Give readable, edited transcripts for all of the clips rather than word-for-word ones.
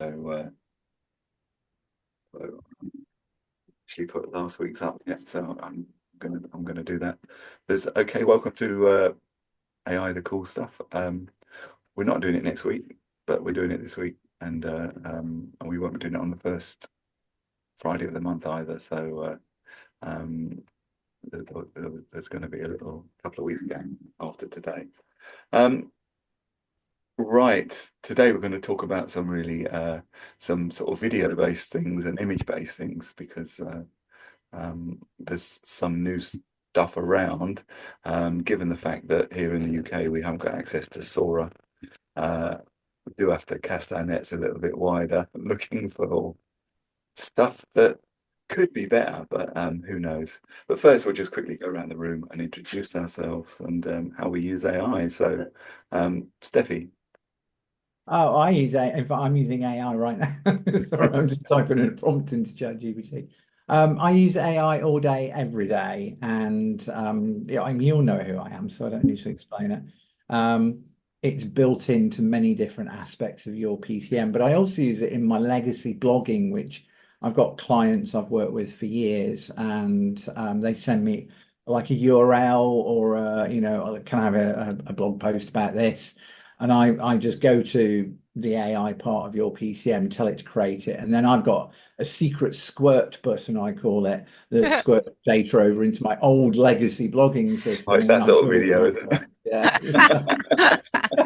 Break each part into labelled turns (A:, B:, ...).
A: So, she put last week's up. Yeah, so I'm gonna do that. There's okay. Welcome to AI, the cool stuff. We're not doing it next week, but we're doing it this week, and we won't be doing it on the first Friday of the month either. So there's going to be a little couple of weeks gap after today. Um, right, today we're going to talk about some really some sort of video-based things and image-based things because there's some new stuff around, given the fact that here in the UK we haven't got access to Sora. We do have to cast our nets a little bit wider, looking for stuff that could be better, but who knows? But first, we'll just quickly go around the room and introduce ourselves and how we use AI. So, Steffi.
B: Oh, I use A. In fact, I'm using AI right now. Sorry, I'm just typing in a prompt into ChatGPT. I use AI all day, every day, and yeah, I mean, you'll know who I am, so I don't need to explain it. It's built into many different aspects of your PCM, but I also use it in my legacy blogging, which I've got clients I've worked with for years, and they send me like a URL or can I have a blog post about this? And I just go to the AI part of your PCM, tell it to create it, and then I've got a secret squirt button, I call it, that squirts data over into my old legacy blogging
A: Oh,
B: system,
A: it's
B: and then
A: that
B: I
A: sort of
B: build
A: video,
B: my
A: isn't
B: blog.
A: it?
B: Yeah.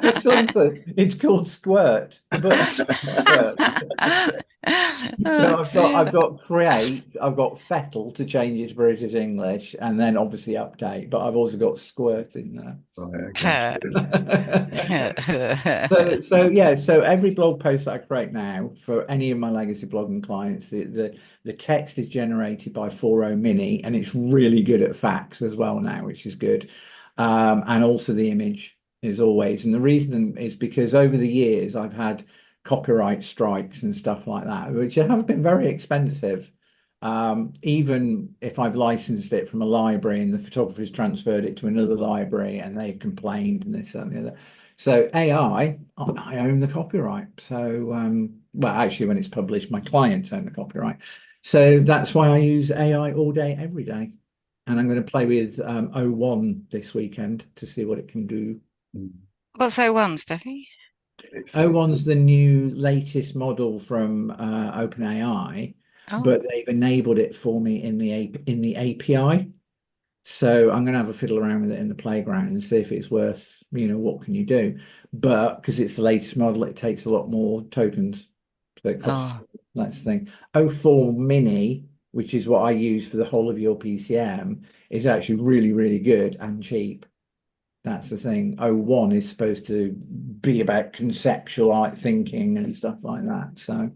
B: It's also it's called Squirt, but Squirt.
C: Oh
B: So I've
C: dear.
B: got create, I've got fettle to change it to British English, and then obviously update. But I've also got Squirt in there.
A: Right, okay, brilliant.
B: So every blog post that I create now for any of my legacy blogging clients, the text is generated by 4.0 Mini, and it's really good at facts as well now, which is good. And also the image is always, and the reason is because over the years I've had copyright strikes and stuff like that, which have been very expensive. Even if I've licensed it from a library and the photographer's transferred it to another library and they've complained and this and the other. So I own the copyright. So, well, actually, when it's published, my clients own the copyright. So that's why I use AI all day, every day. And I'm going to play with O1 this weekend to see what it can do.
C: What's O1, Steffi?
A: It's
B: O1's the new latest model from OpenAI,
C: Oh,
B: but they've enabled it for me in the API. So I'm going to have a fiddle around with it in the playground and see if it's worth, what can you do? But because it's the latest model, it takes a lot more tokens. So it costs,
C: oh,
B: that's the thing. O4 Mini, which is what I use for the whole of your PCM, is actually really, really good and cheap. That's the thing. O1 is supposed to be about conceptual like thinking and stuff like that. So,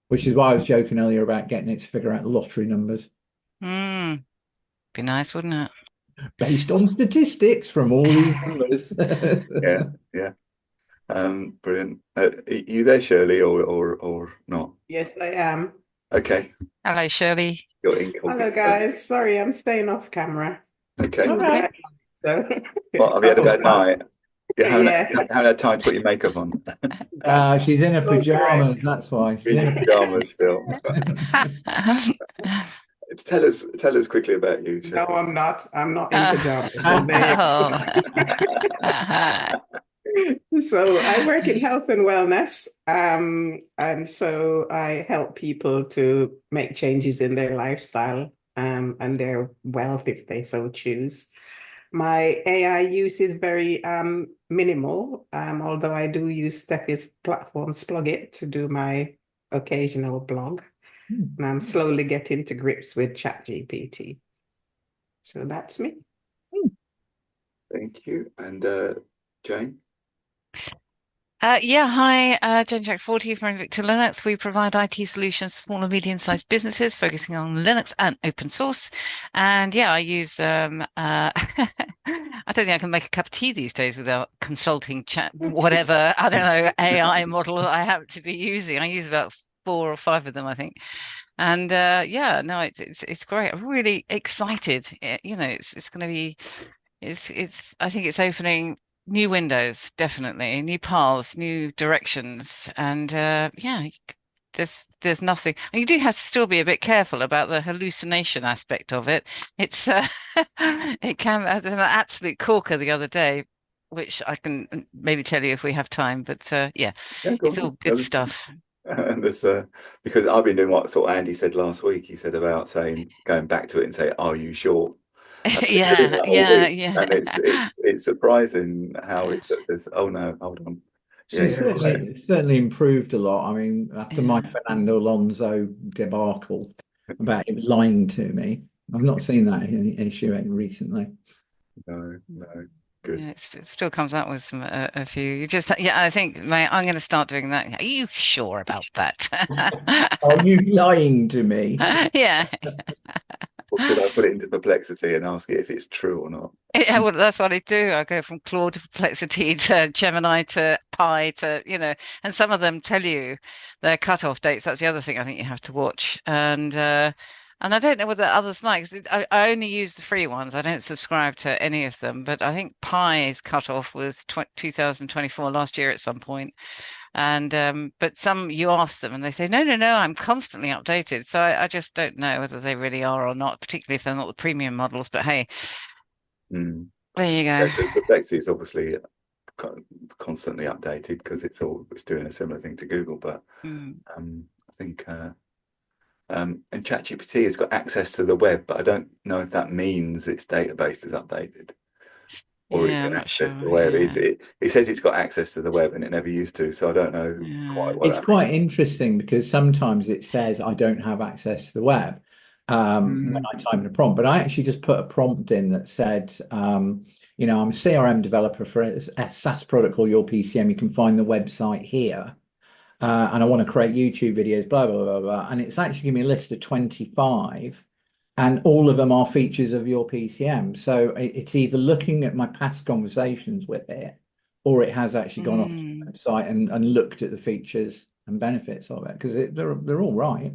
B: which is why I was joking earlier about getting it to figure out lottery numbers
C: be nice, wouldn't it?
B: based on statistics from all these numbers.
A: yeah, yeah. Brilliant. Are you there, Shirley, or not?
D: Yes, I am.
A: Okay,
C: Hello, Shirley.
A: you're
D: Hello,
A: incognito.
D: guys. Sorry, I'm staying off camera.
A: Okay.
B: All
D: Too
B: right.
D: bad. So,
A: Well, have you had a bad night?
D: yeah,
A: You haven't had time to put your makeup on.
B: She's in her
D: so
B: pajamas.
D: correct.
B: That's why she's
A: In
B: in
A: your
B: her
A: pajamas still. Tell us quickly about you,
D: No,
A: Shirley.
D: I'm not. I'm not in
C: Uh,
D: pajamas. So there
C: oh.
D: you go. So I work in health and wellness. And so I help people to make changes in their lifestyle, and their wealth if they so choose. My AI use is very minimal, although I do use Steffi's platform, Splugit, to do my occasional blog. And I'm slowly getting to grips with ChatGPT. So that's me.
A: Thank you. And Jane?
C: Yeah, hi, Jen Jack 40 from Victor Linux. We provide IT solutions for small and medium-sized businesses, focusing on Linux and open source. And yeah, I use I don't think I can make a cup of tea these days without consulting chat, whatever, I don't know, AI model that I happen to be using. I use about 4 or 5 of them, I think. And yeah, no, it's great. I'm really excited. It's going to be, I think it's opening new windows, definitely, new paths, new directions, and yeah, there's nothing. And you do have to still be a bit careful about the hallucination aspect of it. It's it can. I was an absolute corker the other day, which I can maybe tell you if we have time. But yeah,
A: Yeah, go
C: it's
A: on.
C: all good stuff.
A: And there's because I've been doing what sort of Andy said last week. He said about saying going back to it and say, "Are you sure?" I've been doing
C: Yeah,
A: that all
C: yeah,
A: week,
C: yeah.
A: and it's surprising how it sort of says, "Oh no, hold on, yeah,
B: It's
A: you're
E: Yeah,
B: certainly
A: right."
B: it's certainly improved a lot. I mean, after my
C: Yeah.
B: Fernando Alonso debacle about him lying to me, I've not seen that issue recently.
A: No, no, good.
C: Yeah, it still comes out with some a few. You just yeah, I think I'm going to start doing that. Are you sure about that?
B: Are you lying to me?
C: Yeah,
A: Or should I put it into perplexity and ask it if it's true or not?
C: yeah. Well, that's what I do. I go from Claude to Perplexity to Gemini to Pi to and some of them tell you their cutoff dates. That's the other thing I think you have to watch. And I don't know whether others like. 'Cause I only use the free ones. I don't subscribe to any of them. But I think Pi's cutoff was 2024 last year at some point. And but some you ask them and they say, no, no, no, I'm constantly updated. So I just don't know whether they really are or not, particularly if they're not the premium models. But hey,
A: Mm.
C: there you
A: Yeah,
C: go.
A: the perplexity is obviously constantly updated because it's doing a similar thing to Google, but
C: Mm.
A: I think and ChatGPT has got access to the web, but I don't know if that means its database is updated or it
C: Yeah, I'm
A: can
C: not
A: access the
C: sure.
A: web.
C: Yeah,
A: It says it's got access to the web and it never used to, so I don't know
C: yeah.
A: quite what
B: It's
A: that means.
B: quite interesting because sometimes it says I don't have access to the web when
E: mm,
B: I type in a prompt, but I actually just put a prompt in that said, I'm a CRM developer for a SaaS product called Your PCM. You can find the website here. And I want to create YouTube videos, blah, blah, blah, blah. And it's actually giving me a list of 25, and all of them are features of your PCM. So it's either looking at my past conversations with it, or it has actually gone off
C: Mm.
B: the website and looked at the features and benefits of it because they're all right.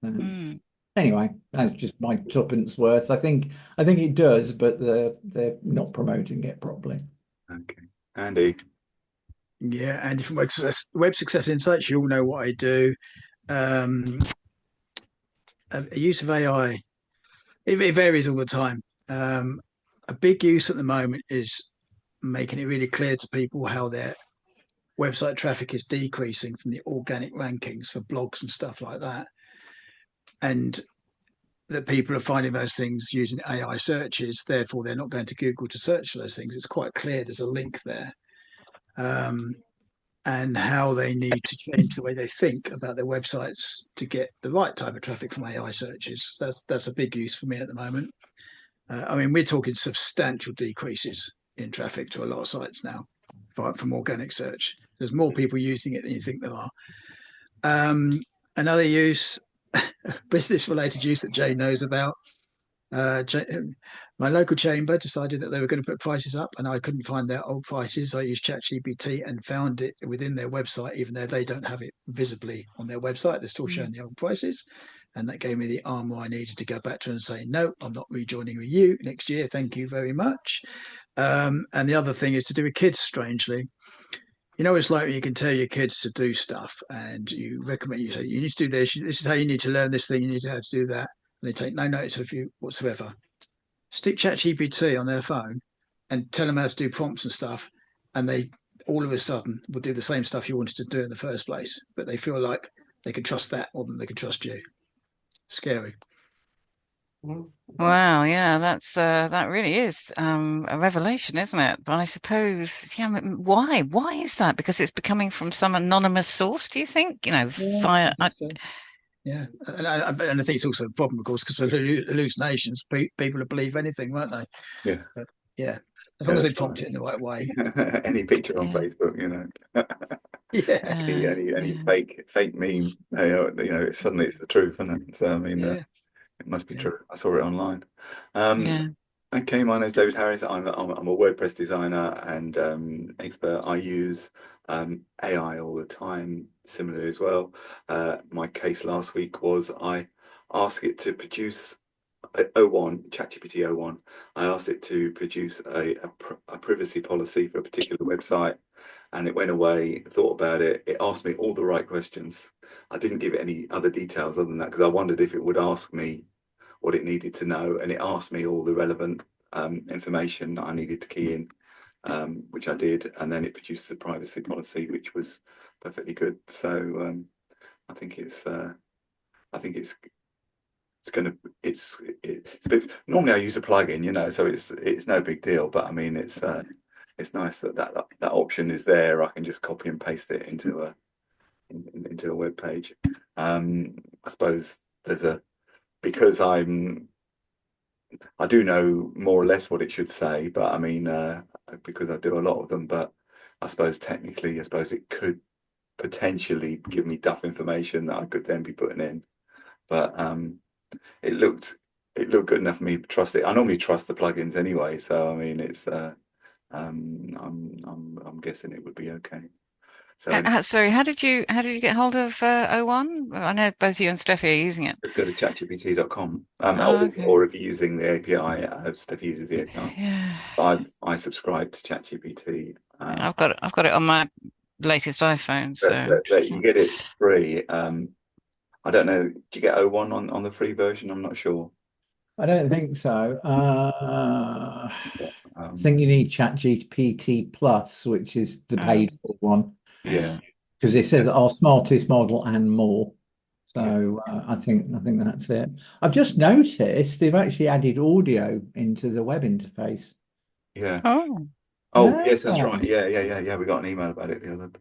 C: Mm.
B: Anyway, that's just my tuppence worth. I think it does, but they're not promoting it properly.
A: Okay, Andy.
E: yeah. And from Web Success Insights, you all know what I do. Um, a use of AI, it varies all the time. Um, a big use at the moment is making it really clear to people how their website traffic is decreasing from the organic rankings for blogs and stuff like that. And that people are finding those things using AI searches, therefore they're not going to Google to search for those things. It's quite clear there's a link there. Um, and how they need to change the way they think about their websites to get the right type of traffic from AI searches. That's a big use for me at the moment. I mean, we're talking substantial decreases in traffic to a lot of sites now from organic search. There's more people using it than you think there are. Another use, business related use that Jay knows about. Uh, my local chamber decided that they were going to put prices up, and I couldn't find their old prices. I used ChatGPT and found it within their website, even though they don't have it visibly on their website. They're still showing
C: Mm.
E: the old prices, and that gave me the armor I needed to go back to and say, no, I'm not rejoining with you next year. Thank you very much. And the other thing is to do with kids. Strangely, it's like you can tell your kids to do stuff, and you recommend you say you need to do this. This is how you need to learn this thing. You need to how to do that. And they take no notice of you whatsoever. Stick ChatGPT on their phone and tell them how to do prompts and stuff, and they all of a sudden will do the same stuff you wanted to do in the first place. But they feel like they can trust that more than they can trust you. Scary.
C: Wow, yeah, that really is a revelation, isn't it? But I suppose, yeah, why? Why is that? Because it's becoming from some anonymous source, do you think?
E: Yeah,
C: Via
E: I think so. Yeah, and I think it's also a problem, of course, because for hallucinations, people will believe anything, won't they?
A: Yeah,
E: But yeah, as
A: yeah,
E: long as they
A: that's
E: prompt
A: right.
E: it in the right way.
A: Any picture on
C: yeah,
A: Facebook,
E: Yeah,
A: any
C: yeah,
A: any any
C: yeah,
A: fake meme, suddenly it's the truth, isn't it? So I mean,
E: yeah,
A: it must be
E: yeah.
A: true. I saw it online. Um,
C: yeah.
A: okay, my name is David Harris. I'm a WordPress designer and expert. I use AI all the time, similarly as well. My case last week was I asked it to produce O1, ChatGPT O1, I asked it to produce a privacy policy for a particular website, and it went away, thought about it. It asked me all the right questions. I didn't give it any other details other than that because I wondered if it would ask me what it needed to know, and it asked me all the relevant information that I needed to key in, which I did, and then it produced the privacy policy, which was perfectly good. So I think I think it's gonna it's a bit. Normally I use a plugin, so it's no big deal. But I mean, it's nice that option is there. I can just copy and paste it into a web page. I suppose because I do know more or less what it should say, but I mean, because I do a lot of them, but I suppose technically, it could potentially give me duff information that I could then be putting in. But it looked good enough for me to trust it. I normally trust the plugins anyway, so I mean, I'm guessing it would be okay. So
C: Sorry, how did you get hold of O1? I know both you and Steffi are using it.
A: just go to chatgpt.com,
C: Okay.
A: or if you're using the API, Steph uses the API.
C: Yeah.
A: I subscribe to ChatGPT.
C: I've got it on my latest iPhone, so
A: But you get it free. I don't know. Do you get O1 on the free version? I'm not sure.
B: I don't think so. I think you need ChatGPT Plus, which is the paid for one,
A: Yeah,
B: because it says our smartest model and more.
A: yeah,
B: So I think that's it. I've just noticed they've actually added audio into the web interface.
A: yeah.
C: Oh,
A: Oh,
B: Yeah,
A: yes, that's right. Yeah. We got an email about it the other.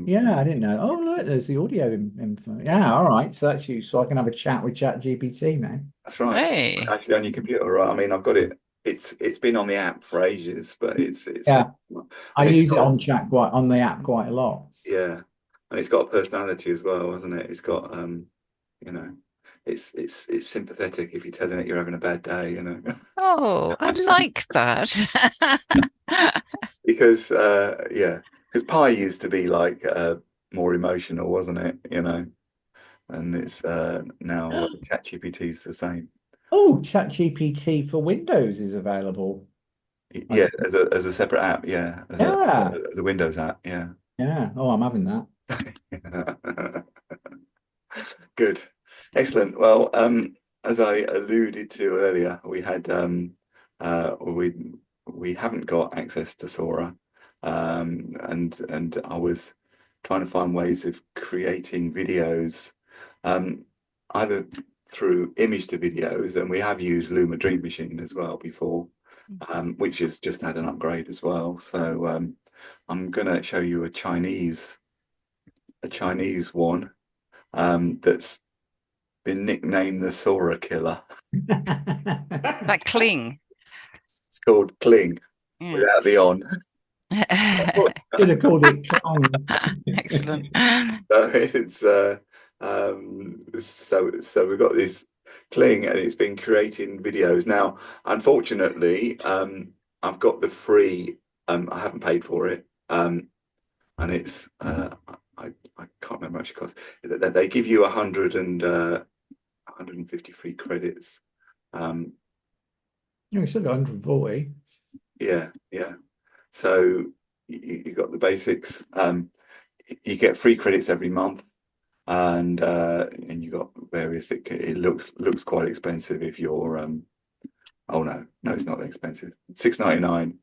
B: yeah, I didn't know. Oh, look, there's the audio info. Yeah, all right. So that's useful. I can have a chat with ChatGPT now.
A: That's right.
C: hey.
A: Actually, on your computer, right? I mean, I've got it. It's been on the app for ages, but
B: Yeah, I
A: and it's
B: use it
A: got,
B: on on the app quite a lot.
A: yeah, and it's got a personality as well, hasn't it? It's got you know, it's sympathetic if you're telling it you're having a bad day,
C: Oh, I like that.
A: because because Pi used to be like more emotional, wasn't it? And it's now ChatGPT is the same.
B: Oh, ChatGPT for Windows is available. I
A: Yeah,
B: think.
A: as a separate app, yeah,
B: Yeah,
A: as a Windows app, yeah.
B: yeah. Oh, I'm having that.
A: Good, excellent. Well, as I alluded to earlier, we haven't got access to Sora, and I was trying to find ways of creating videos, either through image to videos, and we have used Luma Dream Machine as well before, which has just had an upgrade as well. So I'm going to show you a Chinese one that's been nicknamed the Sora Killer.
C: That cling.
A: It's called Cling
C: Yeah.
A: without the on.
B: Should have called it Clang.
C: Excellent.
A: So it's so we've got this Cling, and it's been creating videos. Now, unfortunately, I've got the free. I haven't paid for it, and it's I can't remember how much it costs. They give you 150 free credits.
B: You said 140.
A: Yeah. So you got the basics. You get free credits every month, and you got various. It looks quite expensive if you're. Oh no, it's not that expensive. $6.99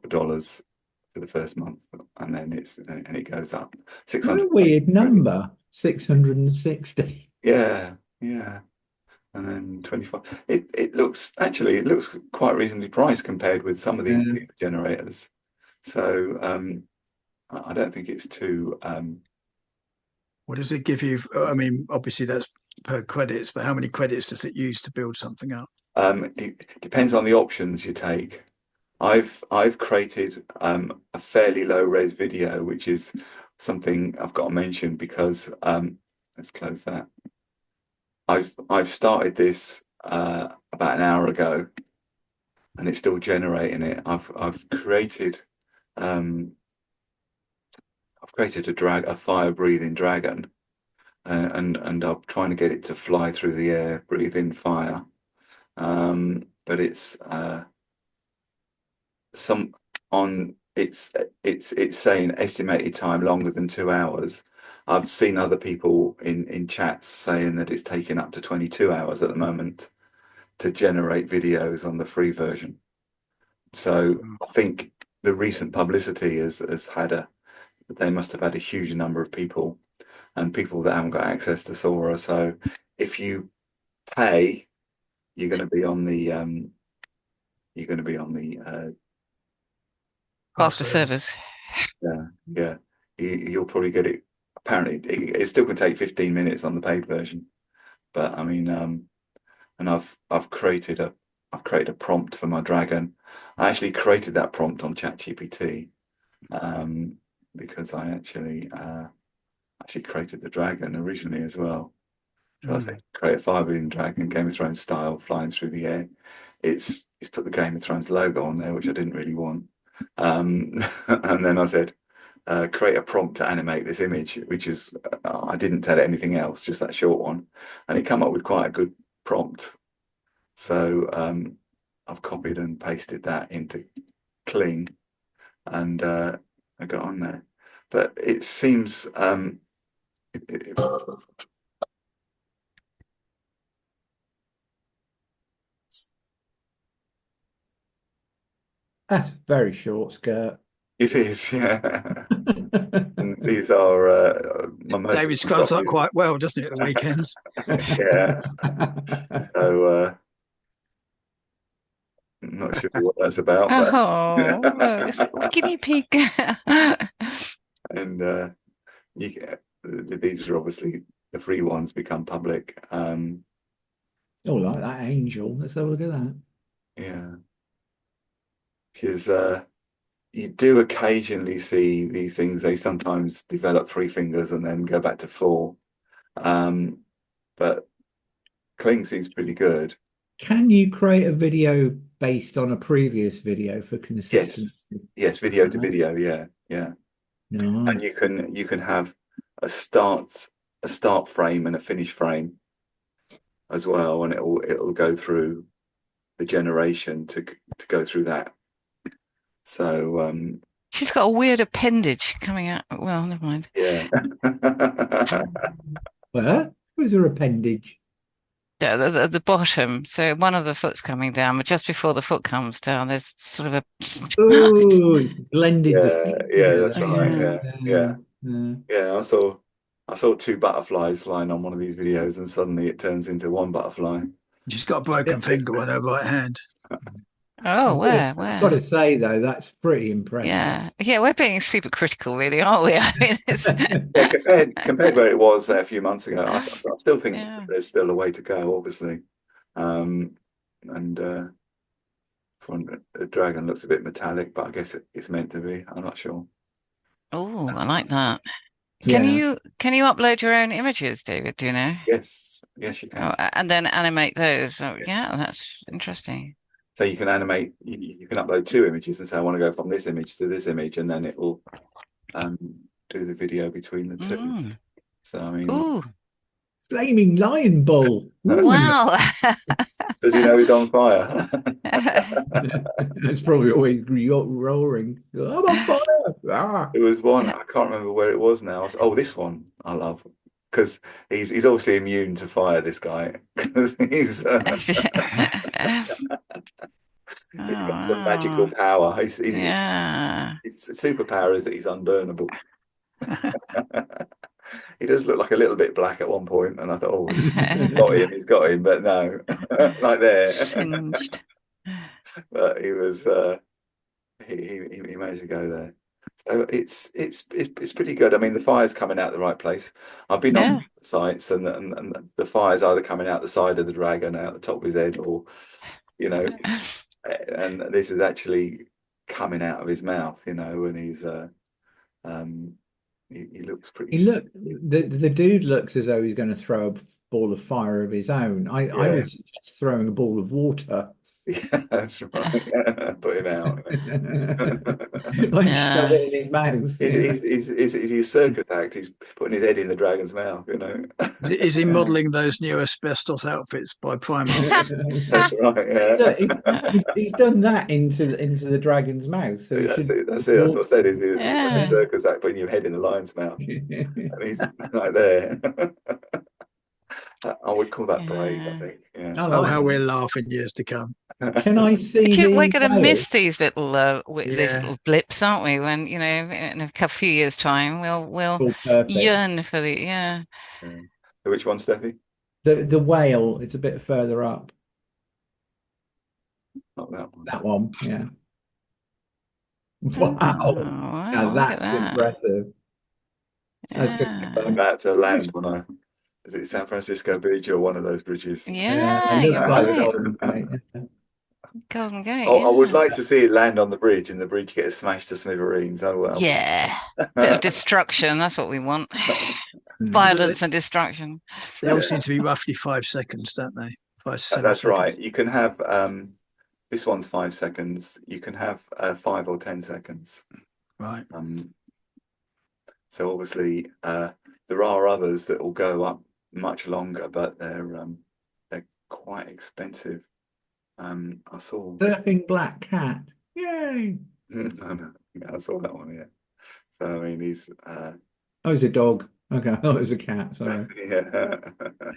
A: dollars for the first month, and then it goes up.
B: What a
A: 600.
B: weird number. 660.
A: Yeah. And then 25. It looks quite reasonably priced compared with some of these
B: Yeah.
A: video generators. So I don't think it's too.
E: What does it give you? I mean, obviously that's per credits, but how many credits does it use to build something up?
A: It depends on the options you take. I've created a fairly low res video, which is something I've got to mention because let's close that. I've started this about an hour ago, and it's still generating it. I've created a fire breathing dragon, and I'm trying to get it to fly through the air, breathe in fire. But it's some on it's saying estimated time longer than 2 hours. I've seen other people in chats saying that it's taking up to 22 hours at the moment to generate videos on the free version. So I think the recent publicity has had they must have had a huge number of people and people that haven't got access to Sora. So if you pay, you're going to be on the
C: Faster servers.
A: yeah, you'll probably get it. Apparently, it still can take 15 minutes on the paid version, but I mean, and I've created a prompt for my dragon. I actually created that prompt on ChatGPT, because I actually created the dragon originally as well. So I think create a fire-breathing dragon, Game of Thrones style, flying through the air. It's put the Game of Thrones logo on there, which I didn't really want. And then I said, create a prompt to animate this image, which is I didn't tell it anything else, just that short one, and it came up with quite a good prompt. So I've copied and pasted that into Kling, and I got on there. But it seems it,
B: That's a very short skirt.
A: it is, yeah. And these are my most
E: David scrubs up quite well, doesn't it, at the weekends?
A: yeah. So I'm not sure what that's about, but
C: Oh, it's a guinea pig.
A: and these are obviously the free ones become public.
B: Oh, like that angel. Let's have a look at that.
A: Yeah, she's you do occasionally see these things. They sometimes develop three fingers and then go back to four. But Kling seems pretty good.
B: Can you create a video based on a previous video for consistency?
A: Yes, video to video. Yeah, yeah.
B: No.
A: And you can have a start frame and a finish frame as well, and it'll go through the generation to go through that. So
C: She's got a weird appendage coming out. Well, never mind.
A: yeah.
B: Where? Where's her appendage?
C: Yeah, the bottom. So one of the foot's coming down, but just before the foot comes down, there's sort of a.
B: Oh, it's blended the feet
A: Yeah,
B: together.
A: that's right. Yeah.
B: Yeah.
A: Yeah, I saw two butterflies flying on one of these videos, and suddenly it turns into one butterfly.
E: She's got a broken finger on her right hand.
C: Oh,
B: I've got to
C: where?
B: say though, that's pretty impressive.
C: Yeah, we're being super critical, really, aren't we? I mean, it's
A: Yeah, compared where it was a few months ago, I still think
C: yeah.
A: there's still a way to go, obviously. And the dragon looks a bit metallic, but I guess it's meant to be. I'm not sure.
C: Oh, I like that. Can
B: Yeah.
C: you upload your own images, David? Do you know?
A: Yes, you
C: Oh,
A: can.
C: and then animate those. Oh,
A: Yeah.
C: yeah, that's interesting.
A: So you can animate. You can upload two images and say I want to go from this image to this image, and then it will um, do the video between the two.
C: Mm.
A: So I mean,
C: Ooh,
B: Flaming lion bull. Ooh.
C: wow.
A: does he know he's on fire?
B: It's probably always roaring. I'm on fire. Ah.
A: It was one, I can't remember where it was now. Oh, this one I love because he's obviously immune to fire, this guy, because he's got some magical
C: Oh,
A: power.
C: yeah.
A: His superpower is that he's unburnable. He does look like a little bit black at one point, and I thought, oh, he's got him, but no, like there.
C: Singed.
A: But he was he managed to go there. So it's pretty good. I mean, the fire's coming out the right place. I've been
C: Yeah.
A: on sites, and the fire's either coming out the side of the dragon, out the top of his head, or you know, and this is actually coming out of his mouth, and he's he looks pretty.
B: The dude looks as though he's going to throw a ball of fire of his own. I
A: Yeah.
B: was just throwing a ball of water.
A: Yeah, that's right. Put him out.
B: Like shove
C: Yeah.
B: it in his mouth.
A: He's his circus act. He's putting his head in the dragon's mouth, you know.
E: Is he modelling those new asbestos outfits by Primark?
A: That's right.
B: Look,
A: Yeah.
B: he's done that into the dragon's mouth, so it
A: That's
B: should
A: it. That's it. That's what I said. He's like a
C: Yeah.
A: circus act, putting your head in the lion's mouth, and he's right there. I would call that brave, I
C: Yeah.
A: think. Yeah.
B: I
E: Oh,
B: like
E: how
B: it.
E: we'll laugh in years to come.
B: Can I see
C: We're
B: the
C: going to
B: whale?
C: miss these these
E: Yeah.
C: little blips, aren't we? When, in a couple few years' time, we'll
B: Oh, perfect.
C: yearn for the yeah.
A: Yeah. So which one, Steffi?
B: The whale, it's a bit further up.
A: Not that one.
B: That one, yeah.
C: Oh,
B: Wow. Now
C: wow, look at
B: that's
C: that.
B: impressive. That's good.
C: Yeah.
A: I'm about to land on is it San Francisco Bridge or one of those bridges?
B: Yeah, it
C: Yeah,
B: looks
C: you're
B: like the
C: right.
B: Golden Gate. Yeah.
C: Golden Gate,
A: I would
C: yeah.
A: like to see it land on the bridge and the bridge gets smashed to smithereens. Oh well.
C: Yeah. Bit of destruction, that's what we want.
B: Mm.
C: Violence and destruction.
E: They all seem to be roughly 5 seconds, don't they? 5 to 7
A: That's
E: seconds.
A: right. You can have this one's 5 seconds. You can have 5 or 10 seconds.
E: Right.
A: So obviously there are others that will go up much longer, but they're quite expensive. I saw
B: Surfing black cat. Yay.
A: I saw that one, yeah. So I mean he's
B: Oh, it's a dog. Okay, I thought it was a cat. Sorry.
A: yeah.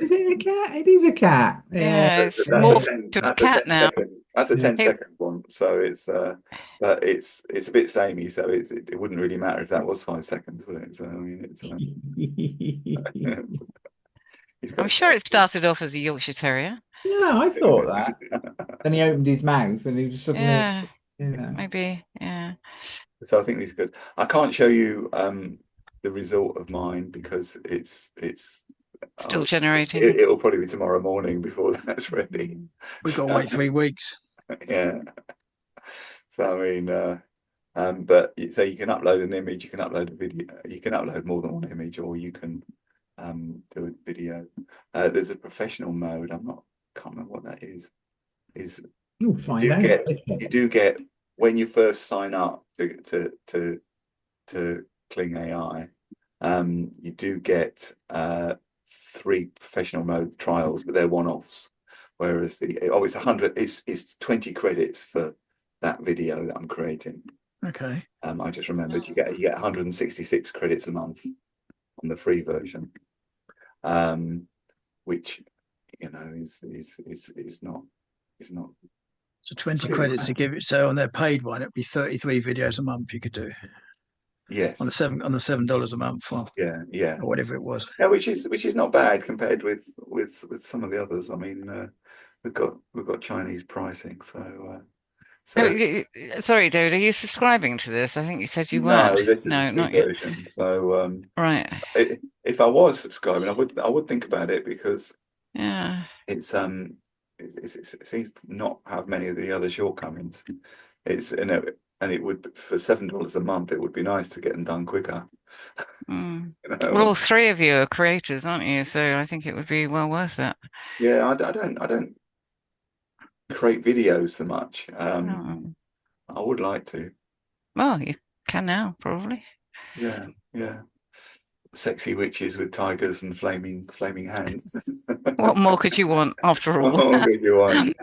B: Is it a cat? It is a cat. Yeah.
C: Yeah, it's
A: That's a
C: morphed
A: 10
C: to a
A: that's a
C: cat
A: 10
C: now.
A: second that's a
B: Yeah.
A: 10 second one. So it's but it's a bit samey, so it wouldn't really matter if that was 5 seconds, would it? So I mean it's he's got
C: I'm sure it started off as a Yorkshire Terrier.
B: Yeah, I thought that. Then he opened his mouth and he just suddenly,
C: Yeah,
B: yeah.
C: maybe. Yeah.
A: So I think these are good. I can't show you the result of mine because it's
C: Still generating.
A: it'll probably be tomorrow morning before that's ready.
E: We've got to wait 3 weeks.
A: Yeah. So I mean, but so you can upload an image, you can upload a video, you can upload more than one image, or you can do a video. There's a professional mode. Can't remember what that is.
B: You'll find out.
A: You do get when you first sign up to Kling AI, you do get 3 professional mode trials, but they're one-offs. Whereas it's 100, it's 20 credits for that video that I'm creating.
E: Okay.
A: I just remembered you get 166 credits a month on the free version, which is not
E: So 20 credits to give it. So on their paid one, it'd be 33 videos a month you could do
A: yes
E: on the $7 a month or
A: yeah
E: whatever it was.
A: yeah, which is not bad compared with some of the others. I mean, we've got Chinese pricing, so
C: Sorry, David, are you subscribing to this? I think you said you
A: no,
C: weren't.
A: this is a
C: No,
A: free
C: not yet.
A: version. So
C: Right.
A: if I was subscribing, I would think about it because
C: Yeah.
A: it seems to not have many of the other shortcomings. And it would for $7 a month, it would be nice to get them done quicker.
C: Mm.
A: You know?
C: Well, all 3 of you are creators, aren't you? So I think it would be well worth it.
A: Yeah, I don't create videos so much.
C: Oh.
A: I would like to.
C: Well, you can now, probably.
A: Yeah. Sexy witches with tigers and flaming hands.
C: What more could you want after all?
A: What more could you want?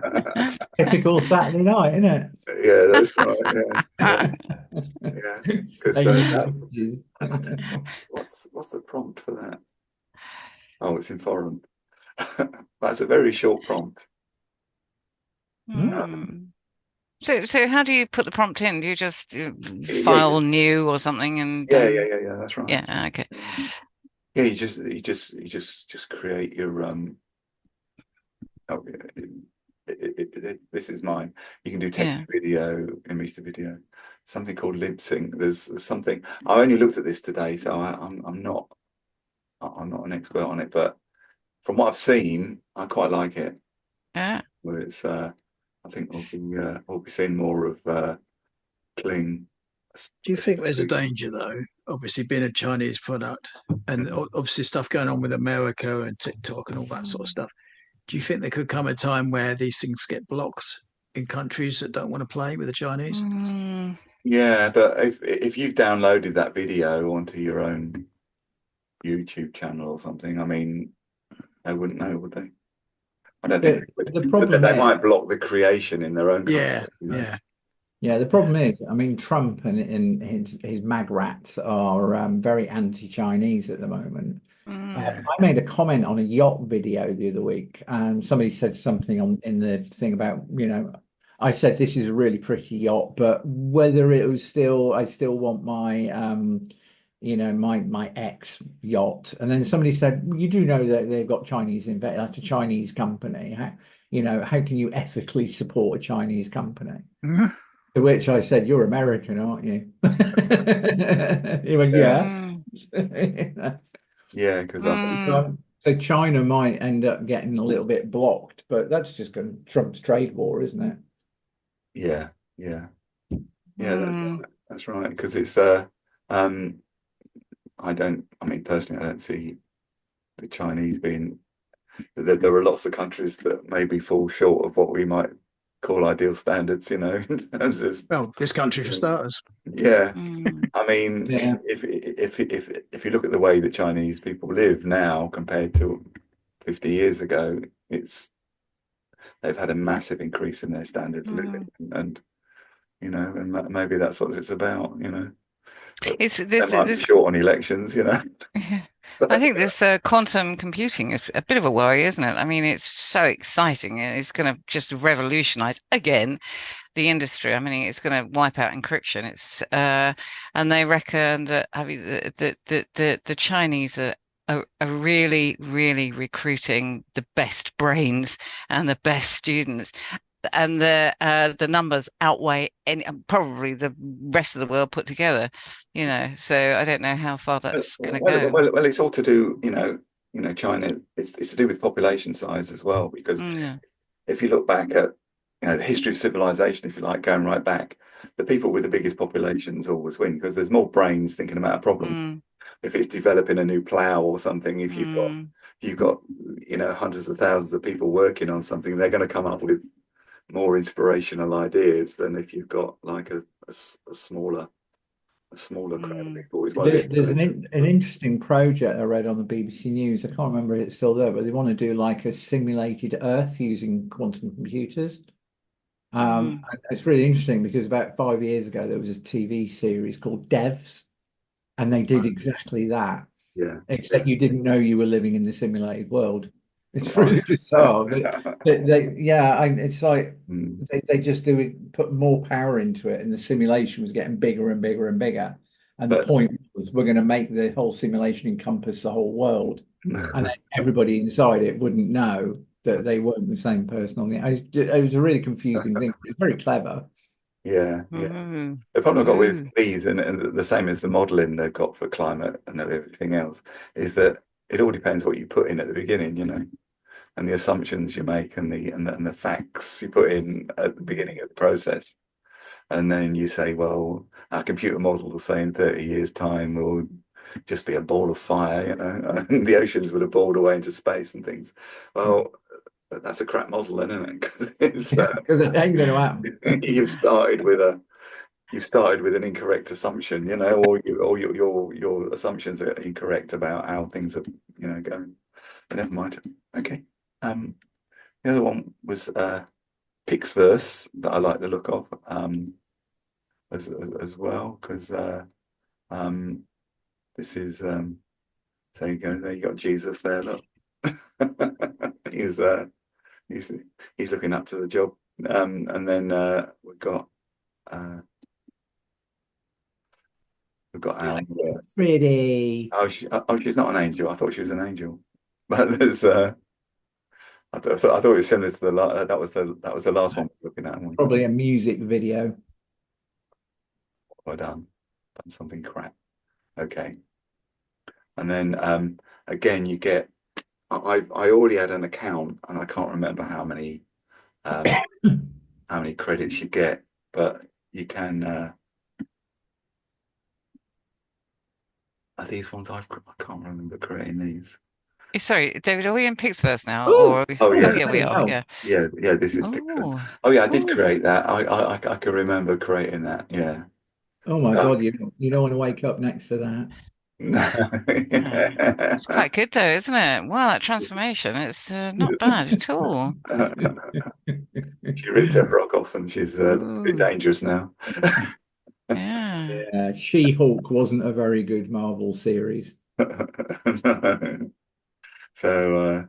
B: Typical Saturday night, isn't it?
A: Yeah, that's right. Yeah. Because what's the prompt for that? Oh, it's in foreign. That's a very short prompt.
C: Hmm. So how do you put the prompt in? Do you just
A: Yeah,
C: file new or something and
A: yeah. That's right.
C: yeah, okay.
A: Yeah, you just create your Oh, this is mine. You can do text to video, image to video, something called lip sync. There's something. I only looked at this today, so I'm not an expert on it, but from what I've seen, I quite like it.
C: Yeah.
A: Where it's I think we'll be seeing more of Kling.
E: Do you think there's a danger though? Obviously, being a Chinese product, and obviously stuff going on with America and TikTok and all that sort of stuff. Do you think there could come a time where these things get blocked in countries that don't want to play with the Chinese.
C: Mm.
A: Yeah, but if you've downloaded that video onto your own YouTube channel or something, I mean, they wouldn't know, would they? I don't think they would.
B: The
A: But
B: problem
A: they
B: is,
A: might block the creation in their own
E: Yeah,
A: country, you know.
E: yeah.
B: yeah, the problem is, I mean, Trump and his mag rats are very anti-Chinese at the moment.
C: Mm.
B: I made a comment on a yacht video the other week, and somebody said something on in the thing about, I said this is a really pretty yacht, but whether it was still, I still want my, my ex yacht. And then somebody said, well, you do know that they've got Chinese invest, that's a Chinese company. How can you ethically support a Chinese company?
E: Mhm.
B: To which I said, you're American, aren't you? He went,
A: Yeah,
B: yeah.
C: Mm.
A: yeah, because I think,
C: Mm.
B: So China might end up getting a little bit blocked, but that's just going Trump's trade war, isn't it?
A: yeah, yeah, yeah,
C: Mm.
A: that's right. Because it's um, I mean, personally, I don't see the Chinese being. There are lots of countries that maybe fall short of what we might call ideal standards, in terms of,
E: Well, this country for starters.
A: yeah.
C: Mm.
A: I mean,
B: Yeah.
A: if you look at the way that Chinese people live now compared to 50 years ago, they've had a massive increase in their standard of living,
C: Mm.
A: and maybe that's what it's about. But
C: It's
A: they
C: this
A: might be
C: this
A: short on elections.
C: Yeah. I
A: But
C: think this quantum computing is a bit of a worry, isn't it? I mean, it's so exciting and it's going to just revolutionize again the industry. I mean, it's going to wipe out encryption. And they reckon that having the Chinese are really, really recruiting the best brains and the best students, and the numbers outweigh probably the rest of the world put together. So I don't know how far that's going to
A: well,
C: go.
A: well, well, it's all to do. China. It's to do with population size as well, because
C: Yeah.
A: if you look back at the history of civilization, if you like, going right back, the people with the biggest populations always win because there's more brains thinking about a problem.
C: Mm,
A: If it's developing a new plow or something, if
C: mm,
A: you've got hundreds of thousands of people working on something, they're going to come up with more inspirational ideas than if you've got like a smaller crowd of
C: mm,
A: people. Is one of the
B: There's
A: explanations.
B: an interesting project I read on the BBC News. I can't remember if it's still there, but they want to do like a simulated Earth using quantum computers.
C: mm,
B: And it's really interesting because about 5 years ago there was a TV series called Devs, and they did exactly that,
A: Yeah,
B: except
A: yeah.
B: you didn't know you were living in the simulated world. It's
A: Right.
B: really bizarre. But it's like
A: Mm.
B: they just put more power into it, and the simulation was getting bigger and bigger and bigger. And the
A: But
B: point was, we're going to make the whole simulation encompass the whole world, and then everybody inside it wouldn't know that they weren't the same person on it was a really confusing thing. It's very clever.
A: yeah, yeah.
C: mm,
A: The problem I've got with
C: mm,
A: these, and the same as the modeling they've got for climate and everything else, is that it all depends what you put in at the beginning, and the assumptions you make and the facts you put in at the beginning of the process. And then you say, well, our computer model will say in 30 years' time will just be a ball of fire, and the oceans will have boiled away into space and things. Well, that's a crap model, then, isn't it? 'Cause
B: Yeah, because it ain't going to happen.
A: you've started with an incorrect assumption, or your assumptions are incorrect about how things are going. But never mind. Okay. The other one was Pixverse that I like the look of as well, because um, this is there you go. There you got Jesus there. Look, he's uh, he's he's looking up to the job. And then uh, we've got Alan there.
B: Pretty.
A: Oh, she's not an angel. I thought she was an angel. But there's I thought it was similar to that was the last one we're looking at. And
B: Probably a music video.
A: well done something crap. Okay. And then again you get I already had an account and I can't remember um, how many credits you get, but you can are these ones I can't remember creating these.
C: Sorry, David, are we in Pixverse now, or
B: Oh,
C: are we?
A: Oh
C: Oh
A: yeah,
C: yeah, we
B: bloody
C: are.
B: hell.
C: Yeah.
A: yeah. This is Pixar.
C: Oh,
A: Oh yeah, I did
B: Oh,
A: create that. I can remember creating that. Yeah.
B: oh my
A: Oh,
B: God, you don't want to wake up next to that.
A: no.
C: yeah. It's quite good though, isn't it? Wow, that transformation, it's not bad at all.
A: She ripped her frock off, and she's a bit
C: Ooh,
A: dangerous now.
C: yeah.
B: She-Hulk wasn't a very good Marvel series.
A: No. So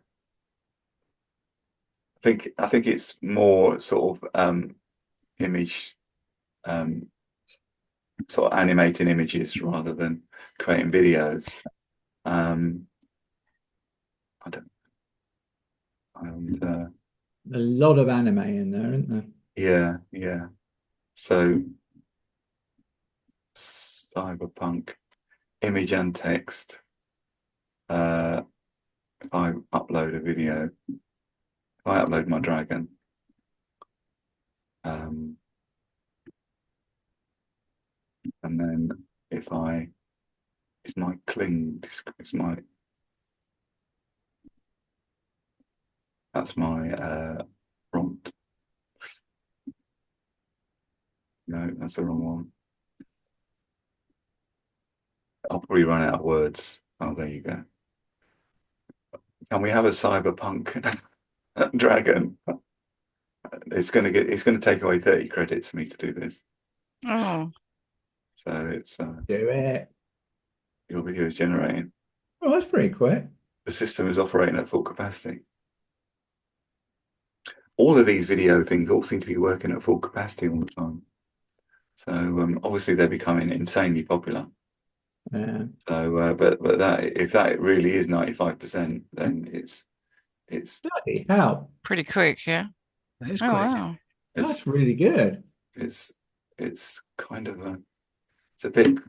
A: I think it's more sort of image um, sort of animating images rather than creating videos. Um, I don't. And
B: A lot of anime in there, isn't there?
A: yeah, yeah. So cyberpunk image and text. If I upload a video, if I upload my dragon, um, and then if I, it's my it's my, that's my prompt. No, that's the wrong one. I'll probably run out of words. Oh, there you go. And we have a cyberpunk dragon. It's gonna take away 30 credits for me to do this.
C: Oh,
A: So it's
B: Do it.
A: your video is generating.
B: Oh, that's pretty quick.
A: The system is operating at full capacity. All of these video things all seem to be working at full capacity all the time. So obviously they're becoming insanely popular.
B: Yeah.
A: So but that if that really is 95%, then it's
B: Bloody hell.
C: pretty quick, yeah.
E: That is
C: Oh
E: quick.
C: wow.
A: it's
B: That's really good.
A: it's kind of it's a bit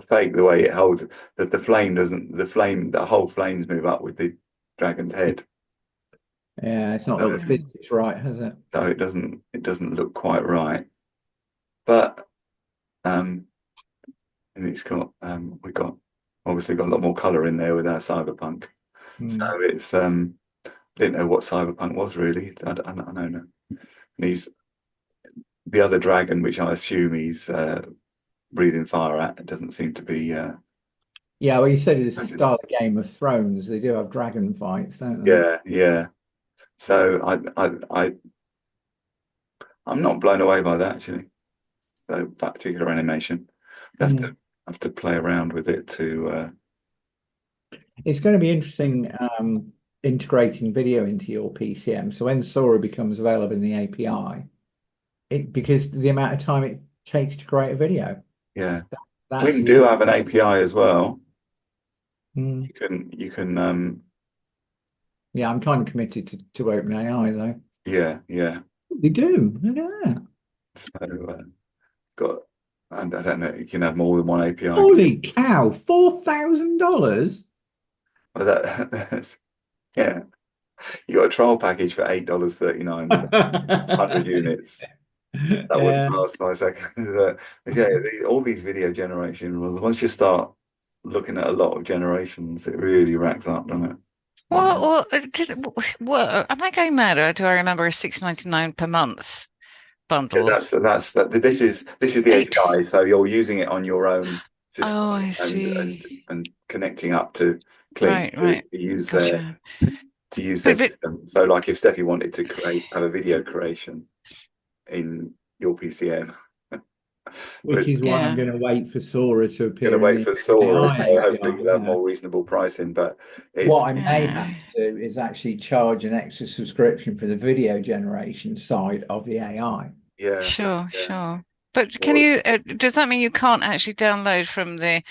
A: fake the way it holds that the whole flames move up with the dragon's head.
B: Yeah, it's not got the
A: So,
C: Mm.
B: physics right, has it?
A: so it doesn't look quite right. But and it's got we got obviously got a lot more color in there with our cyberpunk. So
B: Mm.
A: it's I didn't know what cyberpunk was really. I don't know. And he's the other dragon, which I assume he's breathing fire at. It doesn't seem to be.
B: Yeah, well, you said it's the style of Game of Thrones. They do have dragon fights, don't they?
A: Yeah, yeah. So I'm not blown away by that actually. So that particular animation, you
B: Mm.
A: have to play around with it to.
B: It's going to be interesting integrating video into your PCM. So when Sora becomes available in the API, because the amount of time it takes to create a video,
A: Yeah,
B: that's
A: Kling do
B: the
A: have an API as well.
B: Mm.
A: You can
B: Yeah, I'm kind of committed to OpenAI though.
A: yeah.
B: They do. Look at that.
A: So got I don't know. You can have more than one API.
B: Holy cow, $4,000.
A: But that's yeah. You got a trial package for $8.39 with 100 units. That wouldn't
B: Yeah.
A: last 5 seconds. All these video generation rules. Once you start looking at a lot of generations, it really racks up, doesn't it?
C: Am I going mad, or do I remember a 6.99 per month
A: Yeah,
C: bundle?
A: that's that. This is the
C: Eight.
A: API, so you're using it on your own
C: Oh,
A: system
C: I
A: and
C: see.
A: connecting up to Kling
C: Right, right. Gotcha.
A: to use their
C: But
A: system. So, like if Steffi wanted to have a video creation in your PCM,
B: Which
A: but
B: is why I'm
C: yeah,
B: going to wait for Sora to
A: going to
B: appear in
A: wait
B: the
A: for Sora,
B: AI
A: so hopefully
B: API.
A: you'll have
B: Yeah.
A: more reasonable pricing. But it's
B: What I may have
C: yeah.
B: to do is actually charge an extra subscription for the video generation side of the AI.
A: yeah,
C: Sure,
A: yeah.
C: sure. But
A: Or
C: does that mean you can't actually download from the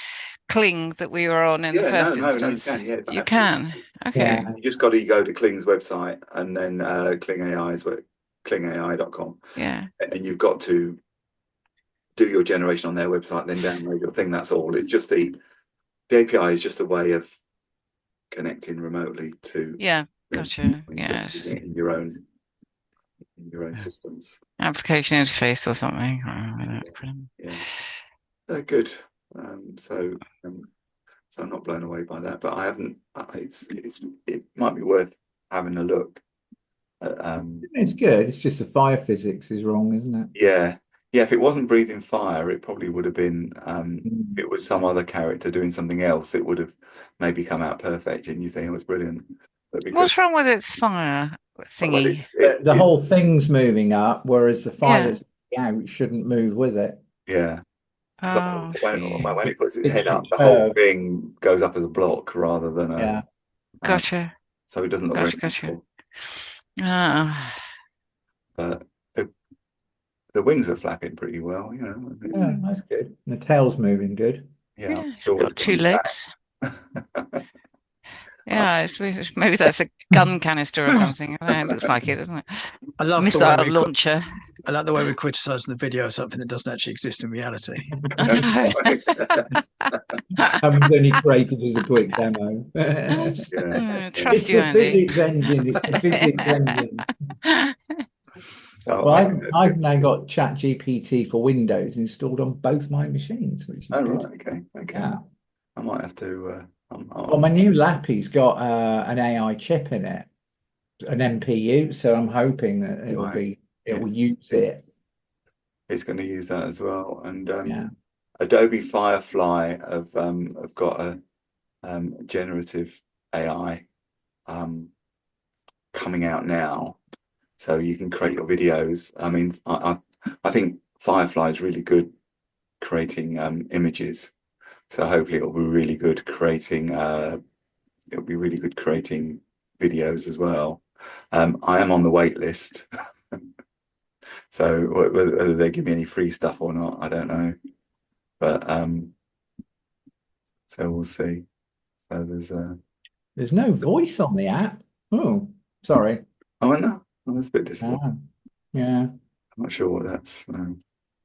C: Kling that we were on in the
A: yeah,
C: first
A: no, you
C: instance?
A: can. Yeah,
C: You
A: absolutely.
C: can.
B: Yeah.
C: Okay.
A: You just got to go to Kling's website and then Kling AI's klingai.com,
C: Yeah.
A: and you've got to do your generation on their website, then download your thing. That's all. It's just the API is just a way of connecting remotely to
C: Yeah.
A: this
C: Gotcha.
A: and
C: Yes.
A: using it in your own systems.
C: Application interface or something.
A: Yeah, yeah. Good. So So I'm not blown away by that, but I haven't. It might be worth having a look.
B: It's good. It's just the fire physics is wrong, isn't it?
A: Yeah, yeah. If it wasn't breathing fire, it probably would have been. If
B: Mm.
A: it was some other character doing something else, it would have maybe come out perfect, and you think it was brilliant. But because
C: What's wrong with its fire
A: well,
C: thingy?
B: The whole thing's moving up, whereas the fire
C: Yeah.
B: that's out shouldn't move with it.
A: yeah.
C: Oh, I see.
A: When it puts its
B: It's
A: head
B: a
A: up, the whole
B: curve.
A: thing goes up as a block rather than a.
B: Yeah.
C: Gotcha.
A: So it doesn't look very
C: Gotcha.
A: natural.
C: Ah,
A: But the wings are flapping pretty well, you know.
B: Yeah, that's good. And the tail's moving good.
A: Yeah, I'm
C: yeah, it's
A: sure it's
C: got two
A: coming back.
C: legs. Yeah, maybe that's a gun canister or something. I don't know, it looks like it, doesn't it?
E: I love the way
C: Missile
E: we
C: launcher.
E: I like the way we're criticizing the video of something that doesn't actually exist in reality.
C: I know.
B: And was only created as a quick demo.
A: Yeah,
C: Mm,
A: yeah.
C: trust
B: It's
C: you,
B: the
C: Andy.
B: physics engine. It's the physics engine.
A: Oh,
B: Well,
A: okay,
B: I've now got ChatGPT for Windows installed on both my machines, which is
A: oh,
B: good.
A: right, okay, okay.
B: Yeah.
A: I might have to.
B: Well, my new Lappy's got an AI chip in it, an MPU, so I'm hoping that
A: Right.
B: it will
A: It's,
B: use it.
A: it's going to use that as well. And
B: Yeah.
A: Adobe Firefly have got a generative AI coming out now, so you can create your videos. I mean, I think Firefly is really good creating images. So hopefully it'll be really good creating videos as well. I am on the wait list. So whether they give me any free stuff or not, I don't know. But so we'll see. So
B: There's no voice on the app. Oh, sorry.
A: oh no, well, that's a bit disappointing.
B: Ah, yeah.
A: I'm not sure what that's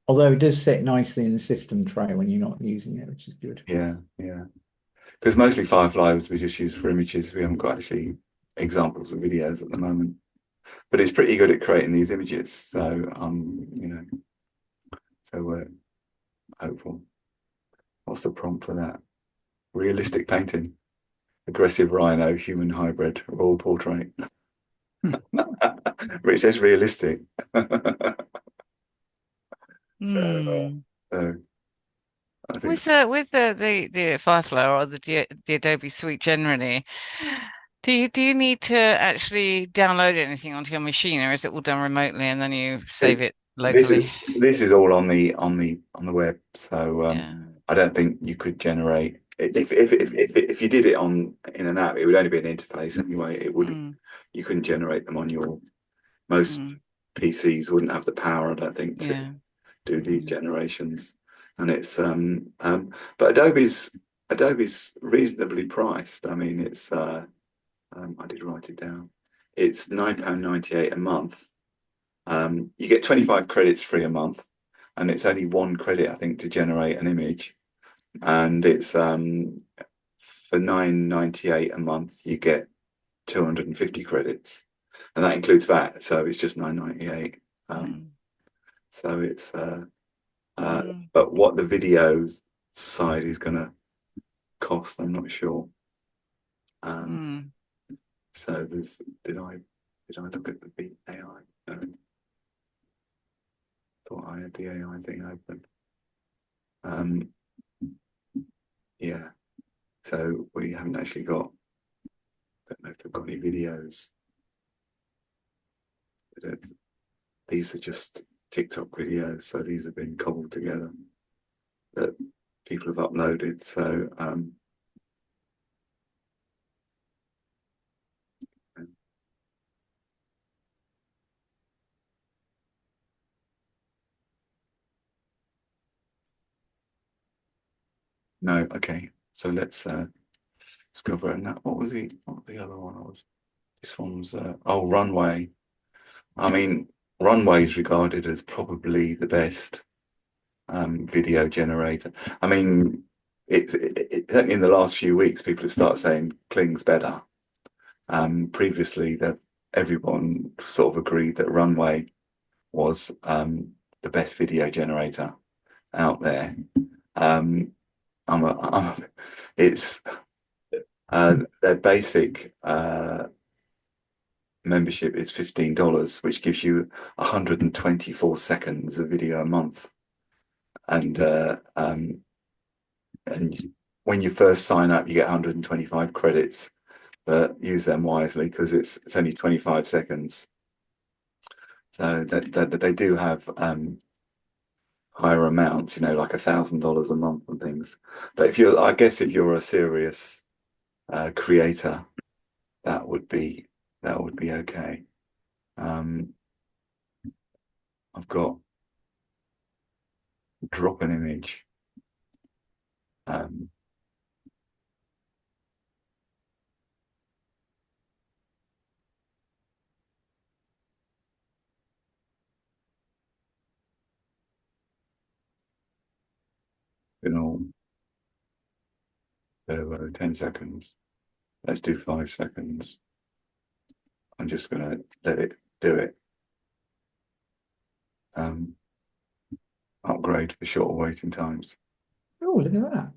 B: Although it does sit nicely in the system tray when you're not using it, which is good.
A: yeah, yeah. Because mostly Fireflies we just use for images. We haven't got actually examples of videos at the moment. But it's pretty good at creating these images. So you know, so we're hopeful. What's the prompt for that? Realistic painting. Aggressive rhino, human hybrid, royal portrait. But it says realistic.
C: Hmm.
A: So I think
C: With the Firefly or the Adobe Suite generally, do you need to actually download anything onto your machine, or is it all done remotely and then you save
A: it's
C: it locally?
A: this is all on the web. So
C: Yeah.
A: I don't think you could generate if you did it in an app, it would only be an interface anyway. It would
C: Mm,
A: you couldn't generate them on your most
C: mm,
A: PCs wouldn't have the power, I don't think, to
C: yeah.
A: do the generations. And it's but Adobe's reasonably priced. I mean, it's I did write it down. It's £9.98 a month. You get 25 credits free a month, and it's only one credit, I think, to generate an image. And it's for £9.98 a month, you get 250 credits, and that includes VAT. So it's just £9.98.
C: Mm,
A: So it's
C: mm,
A: but what the videos side is going to cost, I'm not sure.
C: mm.
A: So there's did I look at the AI? No, thought I had the AI thing open. Yeah. So we haven't actually got. Don't know if they've got any videos. These are just TikTok videos, so these have been cobbled together that people have uploaded. So no, okay. So let's go over that. What was the other one? Was this one's Runway. I mean, Runway is regarded as probably the best video generator. I mean, certainly in the last few weeks, people have started saying Kling's better. Previously, everyone sort of agreed that Runway was the best video generator out there. I'm It's their basic membership is $15, which gives you 124 seconds of video a month. And when you first sign up, you get 125 credits, but use them wisely because it's only 25 seconds. So that they do have higher amounts, like $1,000 a month and things. But I guess if you're a serious creator, that would be okay. I've got drop an image. In all, 10 seconds. Let's do 5 seconds. I'm just going to let it do it. Upgrade for shorter waiting times.
B: Oh, look at that.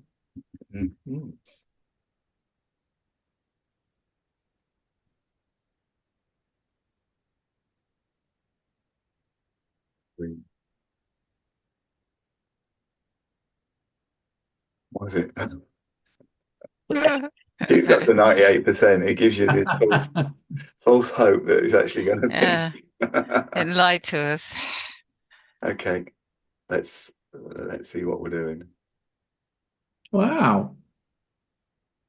A: Mm-hmm. What is it? It's up to 98%. It gives you this false hope that it's actually going to
C: Yeah, it lied to us.
A: Okay, let's see what we're doing.
B: Wow.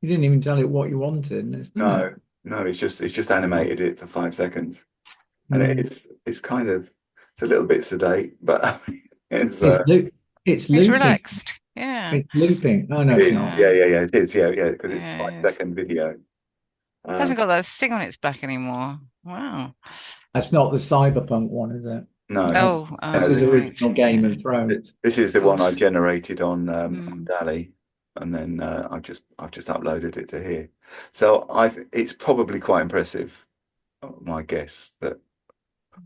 B: You didn't even tell it what you wanted. It's
A: No, it's just animated it for 5 seconds, and it's a little bit sedate, but it's
B: it's
C: It's
B: looping.
C: relaxed. Yeah.
B: It's looping. Oh no,
A: it
B: it's
A: is.
B: not.
A: Yeah, it is. Yeah, because it's a
C: Yeah.
A: 5 second video.
C: Hasn't got that thing on its back anymore. Wow.
B: That's not the cyberpunk one, is it?
A: No,
B: That's his
A: this is
B: original Game of Thrones.
A: the one I
C: course.
A: generated on DALL-E, and then I've just uploaded it to here. So it's probably quite impressive. My guess that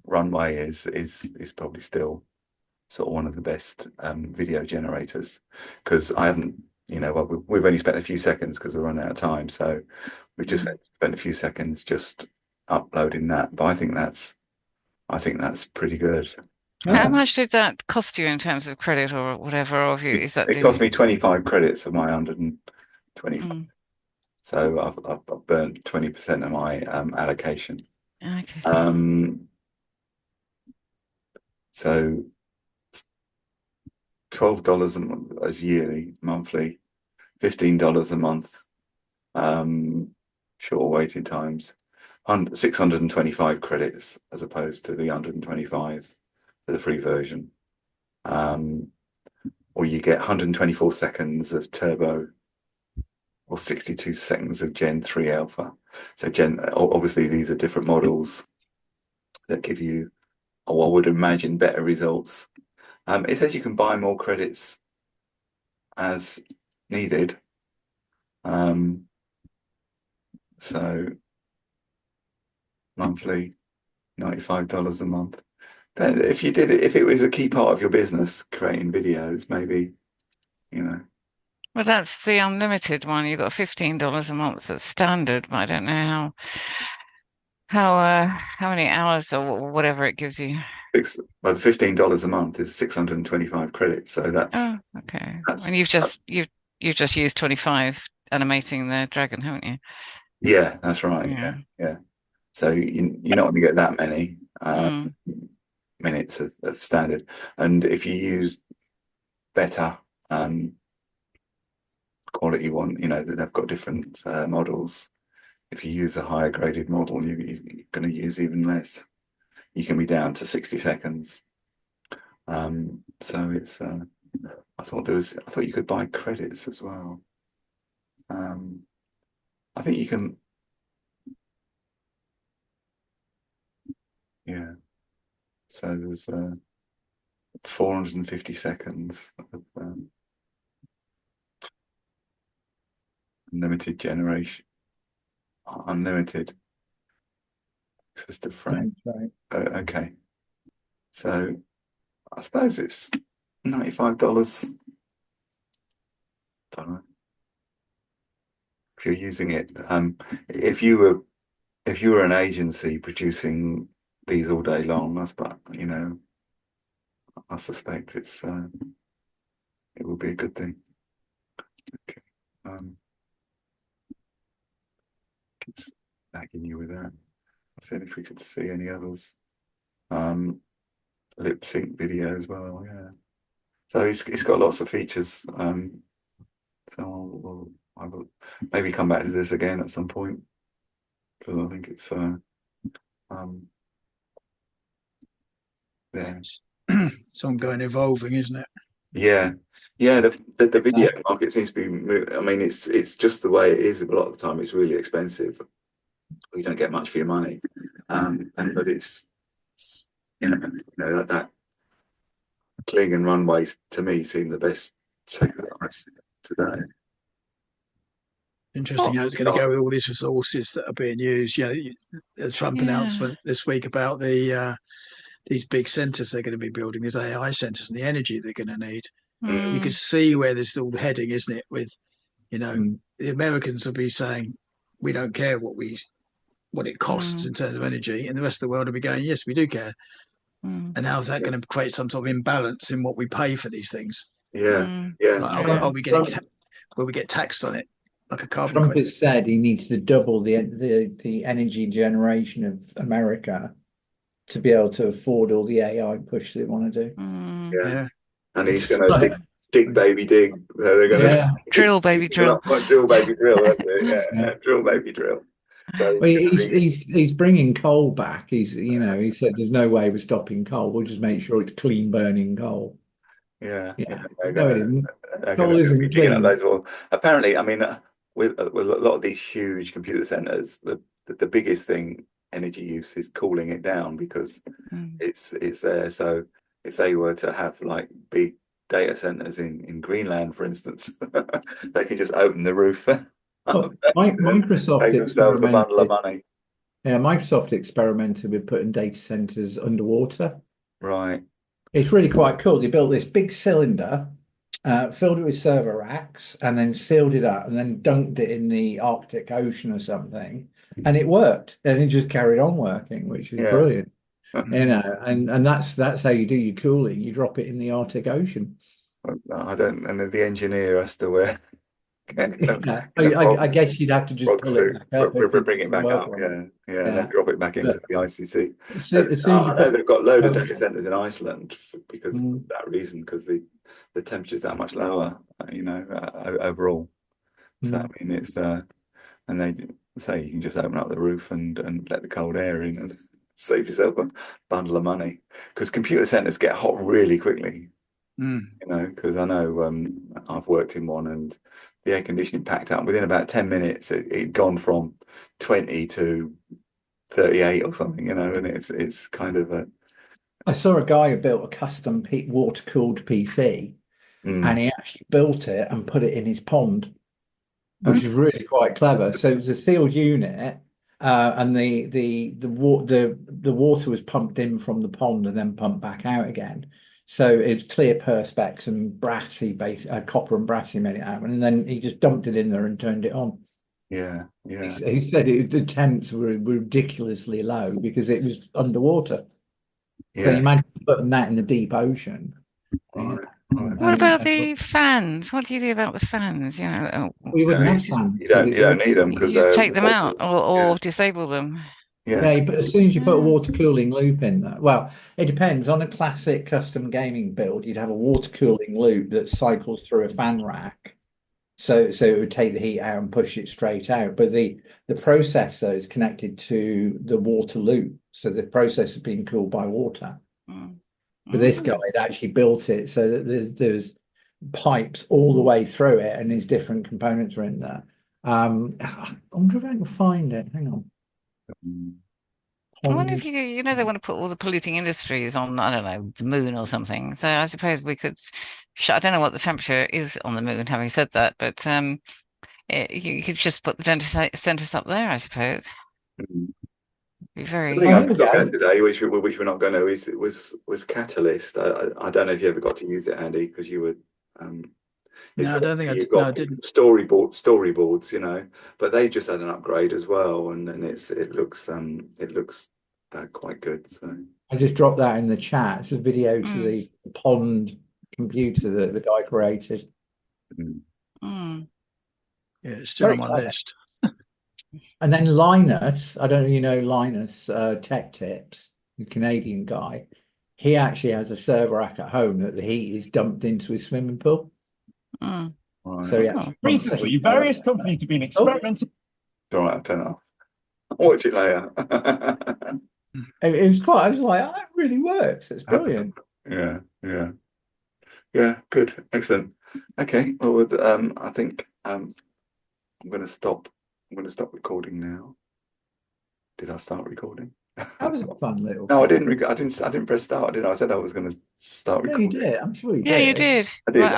A: Runway is probably still sort of one of the best video generators, because I haven't, we've only spent a few seconds because we're running out of time, so we've just spent a few seconds just uploading that. But I think that's pretty good.
C: How much did that cost you in terms of credit or whatever? Or if you, is that
A: It cost me 25 credits of my 125. So I've burnt 20% of my allocation.
C: Okay.
A: So $12 as yearly, monthly, $15 a month, shorter waiting times, 625 credits as opposed to the 125 for the free version. Or you get 124 seconds of turbo or 62 seconds of Gen 3 Alpha. So obviously these are different models that give you, I would imagine, better results. It says you can buy more credits as needed. So monthly, $95 a month. But if it was a key part of your business, creating videos, maybe,
C: Well, that's the unlimited one. You've got $15 a month. That's standard, but I don't know how many hours or whatever it gives you.
A: Well, the $15 a month is 625 credits. So
C: Oh, okay.
A: that's
C: And you've just used 25 animating the dragon, haven't you?
A: yeah, that's right. Yeah. So you're not going to get that many minutes of standard. And if you use better quality one, they've got different models. If you use a higher graded model, you're going to use even less. You can be down to 60 seconds. So it's I thought you could buy credits as well. I think you can, yeah. So there's 450 seconds of unlimited generation, unlimited access to frame.
B: Right.
A: Okay, so I suppose it's $95. Don't know. if you're using it. If you were an agency producing these all day long, I suspect it will be a good thing. Okay. Keeps nagging you with that. I said if we could see any others. Lip sync video as well, yeah. So it's got lots of features. So I will maybe come back to this again at some point, because I think it's yeah.
E: It's ongoing evolving, isn't it?
A: Yeah, yeah. The video market seems to be. I mean, it's just the way it is. A lot of the time, it's really expensive. You don't get much for your money, but it's that Kling and Runways to me seem the best two that I've seen today.
E: Interesting how it's going to go with all these resources that are being used. The Trump announcement this week about these big centres they're going to be building, these AI centres, and the energy they're going to need. You could see where this is all heading, isn't it? With the Americans will be saying, we don't care what it costs in terms of energy, and the rest of the world will be going, yes, we do care. And how's that going to create some sort of imbalance in what we pay for these things?
A: Yeah, yeah.
E: Like,
A: yeah.
E: will we get taxed on it like a carbon
B: Trump
E: credit?
B: has said he needs to double the energy generation of America to be able to afford all the AI push they want to do.
A: Yeah. And he's
B: It's
A: going to dig, baby, dig. They're going to
C: drill, baby, drill.
A: Drill, baby, drill. That's it. Yeah. Drill, baby, drill. So
B: well, he's bringing coal back. He said there's no way we're stopping coal. We'll just make sure it's clean burning coal.
A: Yeah.
B: They're going
A: to be digging up those oil. Apparently, I mean, with a lot of these huge computer centers, the biggest thing energy use is cooling it down, because it's there. So if they were to have like big data centers in Greenland, for instance, they can just open the roof.
B: Microsoft
A: pay themselves a bundle of money.
B: Yeah, Microsoft experimented with putting data centers underwater.
A: Right.
B: It's really quite cool. They built this big cylinder, filled it with server racks, and then sealed it up, and then dunked it in the Arctic Ocean or something, and it worked. And it just carried on working, which is brilliant. And that's how you do your cooling. You drop it in the Arctic Ocean.
A: I don't, and the engineer has to wear.
B: I guess you'd have to just pull it back up.
A: Bring it back up, and then drop it back into the ICC.
B: As soon as
A: I know they've got a load of data centers in Iceland because of that reason, because the temperature's that much lower, overall. So I mean, it's and they say you can just open up the roof and let the cold air in and save yourself a bundle of money, because computer centers get hot really quickly. Because I know I've worked in one, and the air conditioning packed up within about 10 minutes. It'd gone from 20 to 38 or something, and it's kind of a.
B: I saw a guy who built a custom water-cooled PC, and he actually built it and put it in his pond, which is really quite clever. So it was a sealed unit, and the water was pumped in from the pond and then pumped back out again. So it's clear perspex and brassy copper and brassy made it happen, and then he just dumped it in there and turned it on.
A: Yeah.
B: He said the temps were ridiculously low because it was underwater.
A: Yeah.
B: So you imagine putting that in the deep ocean.
A: Right.
C: What about the fans? What do you do about the fans?
B: We wouldn't have fans.
A: You don't need them, because
C: you just take them out or disable them.
B: Yeah, but as soon as you put a water cooling loop in there, well, it depends. On a classic custom gaming build, you'd have a water cooling loop that cycles through a fan rack. So it would take the heat out and push it straight out. But the processor is connected to the water loop. So the processor is being cooled by water. But this guy had actually built it so that there's pipes all the way through it, and these different components are in there. I wonder if I can find it. Hang on.
C: I wonder if they want to put all the polluting industries on, I don't know, the moon or something. So I suppose we could, I don't know what the temperature is on the moon, having said that, but you could just put the data centers up there, I suppose. Be very.
A: The thing I was looking at today, which we're not going to, was Catalyst. I don't know if you ever got to use it, Andy, because you were It's
E: No, I don't think
A: you've
E: no, I
A: got
E: didn't.
A: storyboards, you know, but they just had an upgrade as well, and it looks quite good. So
B: I just dropped that in the chat. It's a video to
C: Mm,
B: the pond computer that the guy created.
A: mm.
C: mm.
E: Yeah, it's still
B: Very
E: on my
B: clever.
E: list.
B: And then Linus, I don't know, you know, Linus Tech Tips, the Canadian guy. He actually has a server rack at home that the heat is dumped into his swimming pool.
C: Mm.
A: Right.
B: So he
C: Oh.
B: actually
F: Recently, various companies have been experimenting.
A: All right, I'll turn it off. I'll watch it later.
B: it was quite, I was like, oh, that really works. It's brilliant.
A: Yeah, yeah, yeah. Good, excellent. Okay, well, I think I'm going to stop. I'm going to stop recording now. Did I start recording?
B: That was a fun little
A: No, I
B: chat.
A: didn't. I didn't press start. Did I? I said I was going to start
B: Yeah, you
A: recording.
B: did. I'm sure you
C: Yeah, you
B: did.
C: did.
A: I did.
C: Well,